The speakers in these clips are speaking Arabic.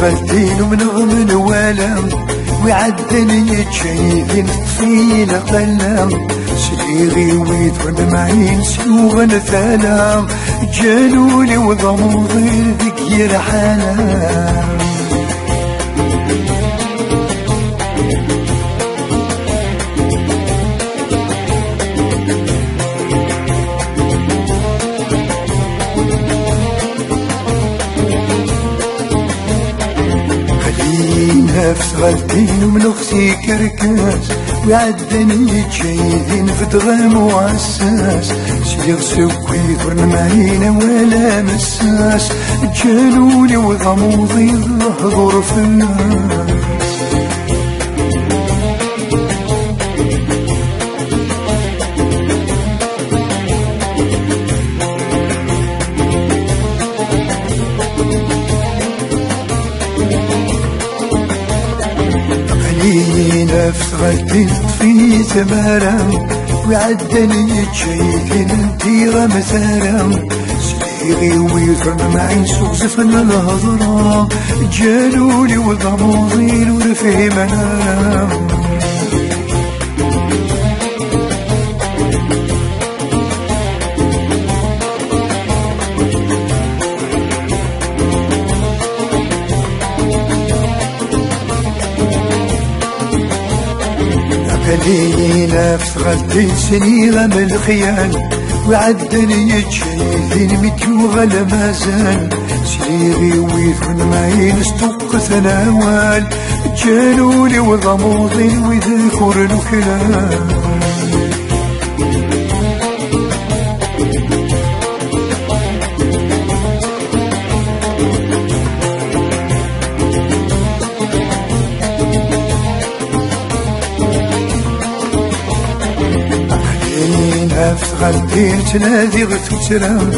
غلتين ومن والم ويعدني يتشيدين فينا قلم سليغي ويدفن معين سلوغن ثلام جالولي وضموضي ذكي رحالة نفس غلتين ومن اختي كركاس ويعدني يتشيدين في دغام وعساس سيغ سوي فرن معينا ولا مساس جالولي وغموضي ظهر في الناس نفس غلتين في ثمارة ويعدني يتشيدين انتي غمثارة سليغي ويفرن معين سوق زفن الهضرة جالولي وضموضين ورفي منارة لي نفس غلتين سنيغة من الخيال وعدني يتشيدين متيوغة لمازال سليغي ويثون معين استوق ثناوال جالولي وضموضين وذكر الكلام نفس غلتين تنادي غتوترام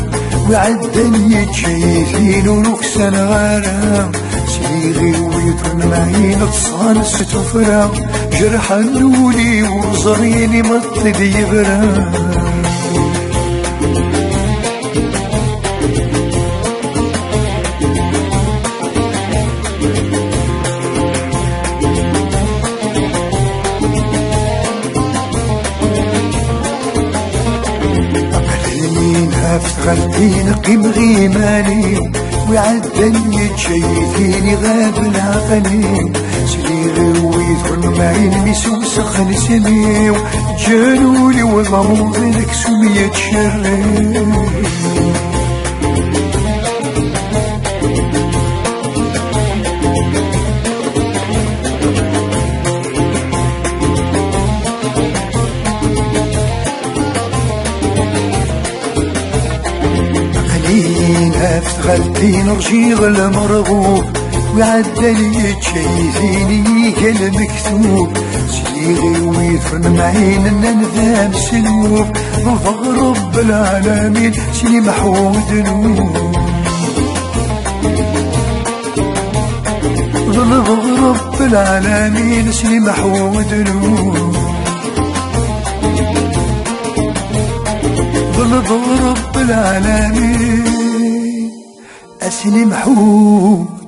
وعدني يتشيدين ونكسن غرام سليغي ويدون معين تصانس تفرام جرح النولي وزريني مطد يبرام نفس غلتين قيم غيماني ويعدني يتشيديني غاب العقلين سليغي ويدخل معين ميسوسخ نسميو جالولي وضموضي لك سمية شرين نفس غلتين رجيغ المرغوب ويعدني يتشيديني كالمكتوب سليغي ويدفن معين النذام سلوب ظهر رب العالمين سلي محمود نور ظهر رب العالمين سلي محمود نور ظهر رب العالمين أسلم حوم